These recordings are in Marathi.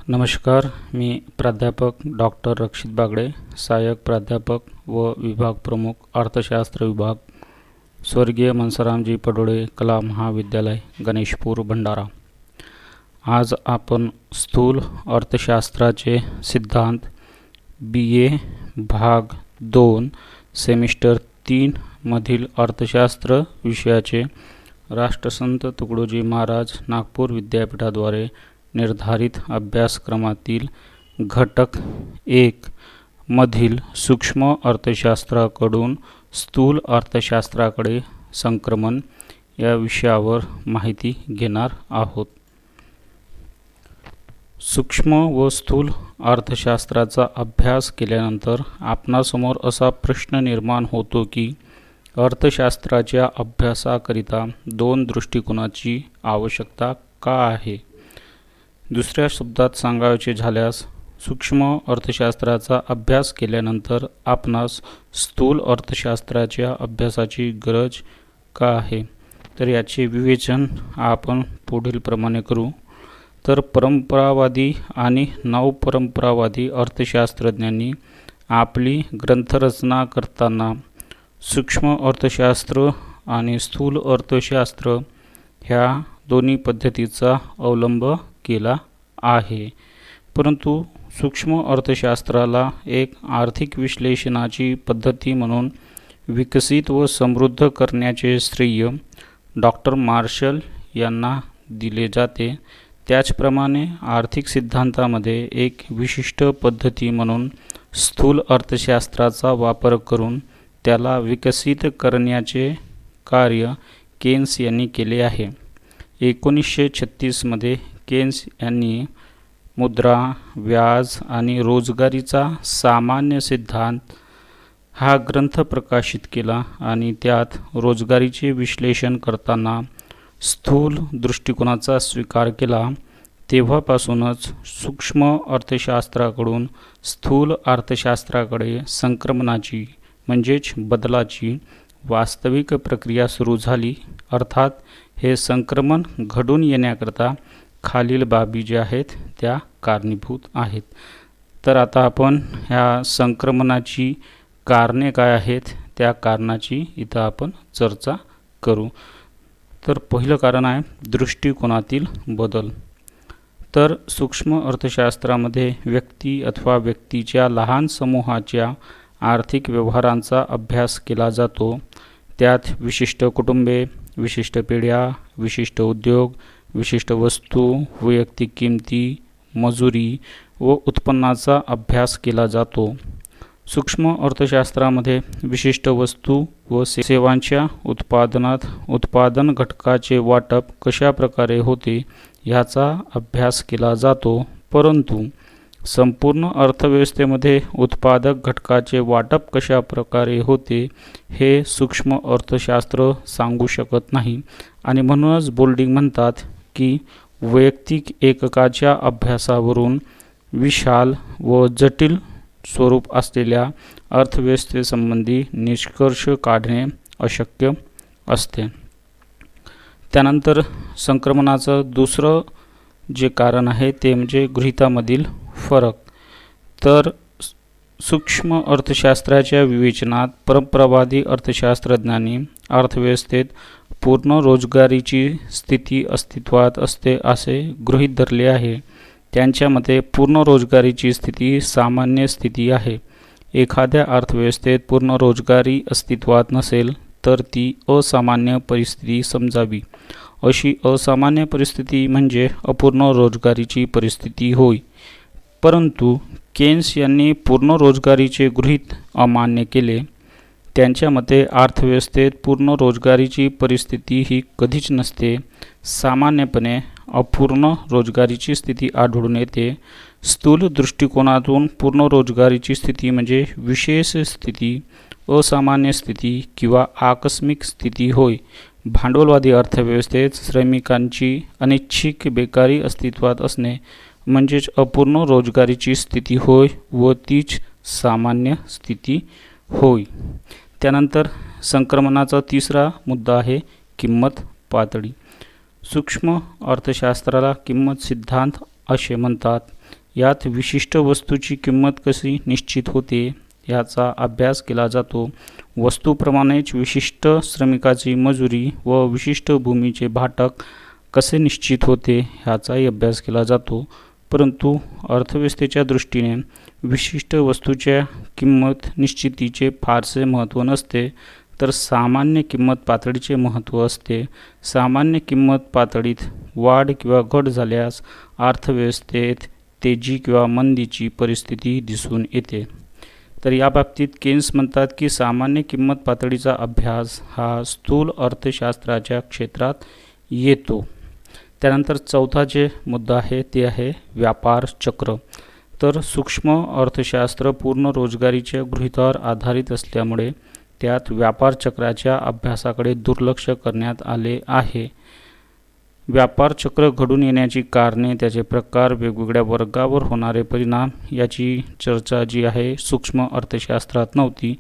नमस्कार. मी प्राध्यापक डॉक्टर रक्षित बागडे, सहाय्यक प्राध्यापक व विभाग प्रमुख अर्थशास्त्र विभाग, स्वर्गीय मनसरामजी पडोळे कला महाविद्यालय, गणेशपूर, भंडारा. आज आपण स्थूल अर्थशास्त्राचे सिद्धांत BA भाग 2 सेमिस्टर 3 मधील अर्थशास्त्र विषयाचे राष्ट्रसंत तुकडोजी महाराज नागपूर विद्यापीठाद्वारे निर्धारित अभ्यासक्रमातील घटक 1 मधील सूक्ष्म अर्थशास्त्राकडून स्थूल अर्थशास्त्राकडे संक्रमण या विषयावर माहिती घेणार आहोत. सूक्ष्म व स्थूल अर्थशास्त्राचा अभ्यास केल्यानंतर आपणासमोर असा प्रश्न निर्माण होतो की अर्थशास्त्राच्या अभ्यासाकरिता 2 दृष्टिकोनाची आवश्यकता का आहे. दुसऱ्या शब्दात सांगायचे झाल्यास सूक्ष्म अर्थशास्त्राचा अभ्यास केल्यानंतर आपणास स्थूल अर्थशास्त्राच्या अभ्यासाची गरज का आहे. तर याचे विवेचन आपण पुढील प्रमाणे करू. तर परंपरावादी आणि नवपरंपरावादी अर्थशास्त्रज्ञांनी आपली ग्रंथरचना करताना सूक्ष्म अर्थशास्त्र आणि स्थूल अर्थशास्त्र ह्या दोन्ही पद्धतीचा अवलंब केला आहे. परंतु सूक्ष्म अर्थशास्त्राला एक आर्थिक विश्लेषणाची पद्धती म्हणून विकसित व समृद्ध करण्याचे श्रेय डॉक्टर मार्शल यांना दिले जाते. त्याचप्रमाणे आर्थिक सिद्धांतामध्ये एक विशिष्ट पद्धती म्हणून स्थूल अर्थशास्त्राचा वापर करून त्याला विकसित करण्याचे कार्य केन्स यांनी केले आहे. 1936 मध्ये केन्स यांनी मुद्रा, व्याज आणि रोजगारीचा सामान्य सिद्धांत हा ग्रंथ प्रकाशित केला आणि त्यात रोजगारीचे विश्लेषण करताना स्थूल दृष्टिकोनाचा स्वीकार केला. तेव्हापासूनच सूक्ष्म अर्थशास्त्राकडून स्थूल अर्थशास्त्राकडे संक्रमणाची म्हणजेच बदलाची वास्तविक प्रक्रिया सुरू झाली. अर्थात हे संक्रमण घडून येण्याकरता खालील बाबी ज्या आहेत त्या कारणीभूत आहेत. तर आता आपण ह्या संक्रमणाची कारणे काय आहेत त्या कारणाची इथं आपण चर्चा करू. तर पहिलं कारण आहे दृष्टिकोनातील बदल. तर सूक्ष्म अर्थशास्त्रामध्ये व्यक्ती अथवा व्यक्तीच्या लहान समूहाच्या आर्थिक व्यवहारांचा अभ्यास केला जातो. त्यात विशिष्ट कुटुंबे, विशिष्ट पिढ्या, विशिष्ट उद्योग, विशिष्ट वस्तू, वैयक्तिक किमती, मजुरी व उत्पन्नाचा अभ्यास केला जातो. सूक्ष्म अर्थशास्त्रामध्ये विशिष्ट वस्तू व सेवांच्या उत्पादनात उत्पादन घटकाचे वाटप कशा प्रकारे होते ह्याचा अभ्यास केला जातो. परंतु संपूर्ण अर्थव्यवस्थेमध्ये उत्पादक घटकाचे वाटप कशा प्रकारे होते हे सूक्ष्म अर्थशास्त्र सांगू शकत नाही. आणि म्हणूनच बोल्डिंग म्हणतात की वैयक्तिक एककाच्या अभ्यासावरून विशाल व जटिल स्वरूप असलेल्या अर्थव्यवस्थेसंबंधी निष्कर्ष काढणे अशक्य असते. त्यानंतर संक्रमणाचं दुसरं जे कारण आहे ते म्हणजे गृहीतामधील फरक. तर सूक्ष्म अर्थशास्त्राच्या विवेचनात परंपरावादी अर्थशास्त्रज्ञांनी अर्थव्यवस्थेत पूर्ण रोजगारीची स्थिती अस्तित्वात असते असे गृहीत धरले आहे. त्यांच्या मते पूर्ण रोजगारीची स्थिती सामान्य स्थिती आहे. एखाद्या अर्थव्यवस्थेत पूर्ण रोजगारी अस्तित्वात नसेल तर ती असामान्य परिस्थिती समजावी. अशी असामान्य परिस्थिती म्हणजे अपूर्ण रोजगारीची परिस्थिती होय. परंतु केन्स यांनी पूर्ण रोजगारीचे गृहीत अमान्य केले. त्यांच्या मते अर्थव्यवस्थेत पूर्ण रोजगारीची परिस्थिती ही कधीच नसते. सामान्यपणे अपूर्ण रोजगारीची स्थिती आढळून येते. स्थूल दृष्टिकोनातून पूर्ण रोजगारीची स्थिती म्हणजे विशेष स्थिती, असामान्य स्थिती किंवा आकस्मिक स्थिती होय. भांडवलवादी अर्थव्यवस्थेत श्रमिकांची अनिच्छिक बेकारी अस्तित्वात असणे म्हणजेच अपूर्ण रोजगारीची स्थिती होय व तीच सामान्य स्थिती होय. त्यानंतर संक्रमणाचा तिसरा मुद्दा आहे किंमत पातळी. सूक्ष्म अर्थशास्त्राला किंमत सिद्धांत असे म्हणतात. यात विशिष्ट वस्तूची किंमत कशी निश्चित होते याचा अभ्यास केला जातो. वस्तूप्रमाणेच विशिष्ट श्रमिकाची मजुरी व विशिष्ट भूमीचे भाटक कसे निश्चित होते ह्याचाही अभ्यास केला जातो. परंतु अर्थव्यवस्थेच्या दृष्टीने विशिष्ट वस्तूच्या किंमत निश्चितीचे फारसे महत्त्व नसते, तर सामान्य किंमत पातळीचे महत्त्व असते. सामान्य किंमत पातळीत वाढ किंवा घट झाल्यास अर्थव्यवस्थेत तेजी किंवा मंदीची परिस्थिती दिसून येते. तर या बाबतीत केन्स म्हणतात की सामान्य किंमत पातळीचा अभ्यास हा स्थूल अर्थशास्त्राच्या क्षेत्रात येतो. त्यानंतर चौथा जे मुद्दा आहे ते आहे व्यापार चक्र. तर सूक्ष्म अर्थशास्त्र पूर्ण रोजगारीच्या गृहीतकावर आधारित असल्यामुळे त्यात व्यापार चक्राच्या अभ्यासाकडे दुर्लक्ष करण्यात आले आहे. व्यापार चक्र घडून येण्याची कारणे, त्याचे प्रकार, वेगवेगळ्या वर्गावर होणारे परिणाम याची चर्चा जी आहे सूक्ष्म अर्थशास्त्रात नव्हती.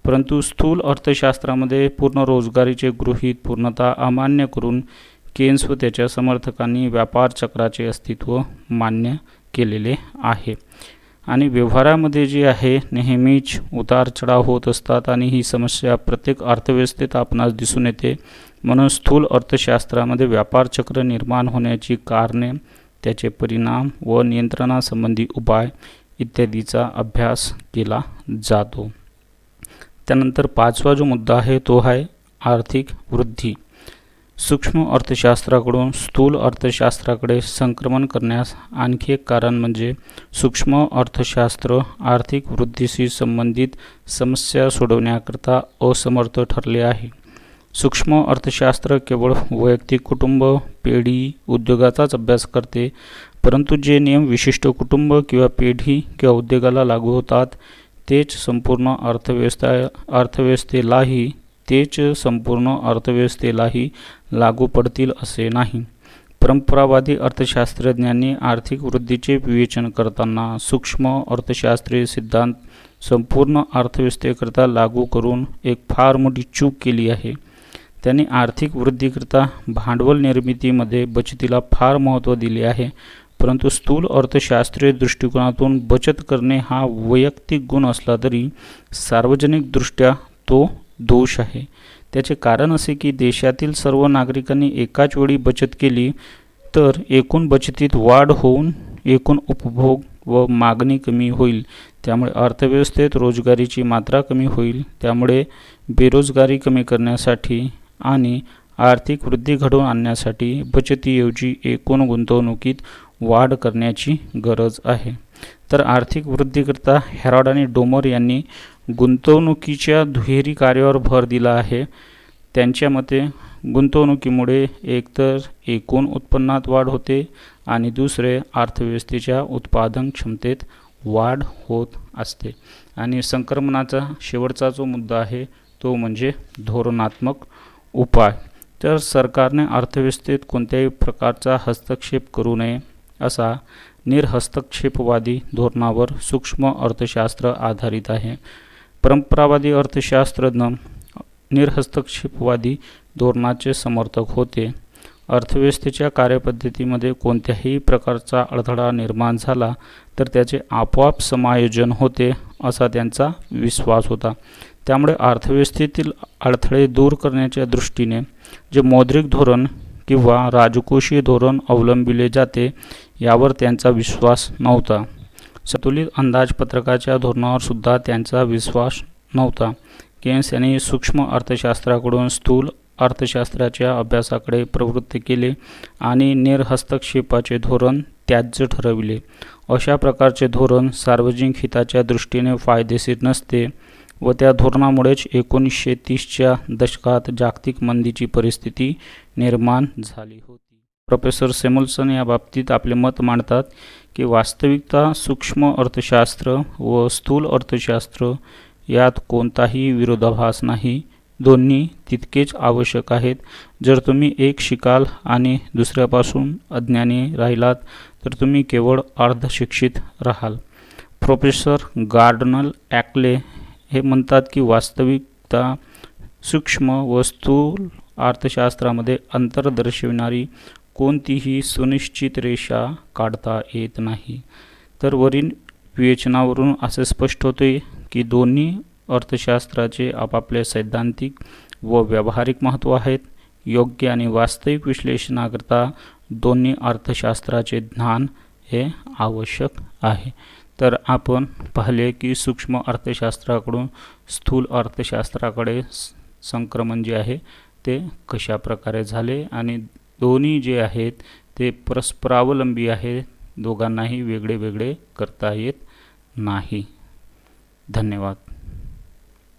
परंतु स्थूल अर्थशास्त्रामध्ये पूर्ण रोजगारीचे गृहीत पूर्णतः अमान्य करून केन्स व त्याच्या समर्थकांनी व्यापार चक्राचे अस्तित्व मान्य केलेले आहे. आणि व्यवहारामध्ये जे आहे नेहमीच उतार चढाव होत असतात आणि ही समस्या प्रत्येक अर्थव्यवस्थेत आपणास दिसून येते. म्हणून स्थूल अर्थशास्त्रामध्ये व्यापार चक्र निर्माण होण्याची कारणे, त्याचे परिणाम व नियंत्रणासंबंधी उपाय इत्यादीचा अभ्यास केला जातो. त्यानंतर पाचवा जो मुद्दा आहे तो आहे आर्थिक वृद्धी. सूक्ष्म अर्थशास्त्राकडून स्थूल अर्थशास्त्राकडे संक्रमण करण्यास आणखी एक कारण म्हणजे सूक्ष्म अर्थशास्त्र आर्थिक वृद्धीशी संबंधित समस्या सोडवण्याकरता असमर्थ ठरले आहे. सूक्ष्म अर्थशास्त्र केवळ वैयक्तिक कुटुंब, पेढी, उद्योगाचाच अभ्यास करते, परंतु जे नियम विशिष्ट कुटुंब किंवा पेढी किंवा उद्योगाला लागू होतात तेच संपूर्ण अर्थव्यवस्थेलाही लागू पडतील असे नाही. परंपरावादी अर्थशास्त्रज्ञांनी आर्थिक वृद्धीचे विवेचन करताना सूक्ष्म अर्थशास्त्रीय सिद्धांत संपूर्ण अर्थव्यवस्थेकरता लागू करून एक फार मोठी चूक केली आहे. त्यांनी आर्थिक वृद्धीकरता भांडवल निर्मितीमध्ये बचतीला फार महत्त्व दिले आहे, परंतु स्थूल अर्थशास्त्रीय दृष्टिकोनातून बचत करणे हा वैयक्तिक गुण असला तरी सार्वजनिकदृष्ट्या तो दोष आहे. त्याचे कारण असे की देशातील सर्व नागरिकांनी एकाच वेळी बचत केली तर एकूण बचतीत वाढ होऊन एकूण उपभोग व मागणी कमी होईल. त्यामुळे अर्थव्यवस्थेत रोजगारीची मात्रा कमी होईल. त्यामुळे बेरोजगारी कमी करण्यासाठी आणि आर्थिक वृद्धी घडवून आणण्यासाठी बचतीऐवजी एकूण गुंतवणुकीत वाढ करण्याची गरज आहे. तर आर्थिक वृद्धीकरता हेरॉड आणि डोमर यांनी गुंतवणुकीच्या दुहेरी कार्यावर भर दिला आहे. त्यांच्या मते गुंतवणुकीमुळे एकतर एकूण उत्पन्नात वाढ होते आणि दुसरे अर्थव्यवस्थेच्या उत्पादन क्षमतेत वाढ होत असते. आणि संक्रमणाचा शेवटचा जो मुद्दा आहे तो म्हणजे धोरणात्मक उपाय. तर सरकारने अर्थव्यवस्थेत कोणत्याही प्रकारचा हस्तक्षेप करू नये असा निरहस्तक्षेपवादी धोरणावर सूक्ष्म अर्थशास्त्र आधारित आहे. परंपरावादी अर्थशास्त्रज्ञ निरहस्तक्षेपवादी धोरणाचे समर्थक होते. अर्थव्यवस्थेच्या कार्यपद्धतीमध्ये कोणत्याही प्रकारचा अडथळा निर्माण झाला तर त्याचे आपोआप समायोजन होते असा त्यांचा विश्वास होता. त्यामुळे अर्थव्यवस्थेतील अडथळे दूर करण्याच्या दृष्टीने जे मौद्रिक धोरण किंवा राजकोषीय धोरण अवलंबिले जाते यावर त्यांचा विश्वास नव्हता. संतुलित अंदाजपत्रकाच्या धोरणावर सुद्धा त्यांचा विश्वास नव्हता. केन्स यांनी सूक्ष्म अर्थशास्त्राकडून स्थूल अर्थशास्त्राच्या अभ्यासाकडे प्रवृत्त केले आणि निरहस्तक्षेपाचे धोरण त्याज्य ठरविले. अशा प्रकारचे धोरण सार्वजनिक हिताच्या दृष्टीने फायदेशीर नसते व त्या धोरणामुळेच 1930च्या दशकात जागतिक मंदीची परिस्थिती निर्माण झाली होती. प्रोफेसर सॅम्युएल्सन या बाबतीत आपले मत मांडतात की वास्तविकता सूक्ष्म अर्थशास्त्र व स्थूल अर्थशास्त्र यात कोणताही विरोधाभास नाही. दोन्ही तितकेच आवश्यक आहेत. जर तुम्ही एक शिकाल आणि दुसऱ्यापासून अज्ञानी राहिलात तर तुम्ही केवळ अर्धशिक्षित राहाल. प्रोफेसर गार्डनर ॲक्ले हे म्हणतात की वास्तविकता सूक्ष्म व स्थूल अर्थशास्त्रामध्ये अंतर दर्शविणारी कोणतीही सुनिश्चित रेषा काढता येत नाही. तर वरील विवेचनावरून असे स्पष्ट होते की दोन्ही अर्थशास्त्राचे आपापले सैद्धांतिक व व्यावहारिक महत्त्व आहेत. योग्य आणि वास्तविक विश्लेषणाकरता दोन्ही अर्थशास्त्राचे ज्ञान हे आवश्यक आहे. तर आपण पाहिले की सूक्ष्म अर्थशास्त्राकडून स्थूल अर्थशास्त्राकडे संक्रमण जे आहे ते कशा प्रकारे झाले आणि दोन्ही जे आहेत ते परस्परावलंबी आहेत, दोघांनाही वेगळे वेगळे करता येत नाही. धन्यवाद.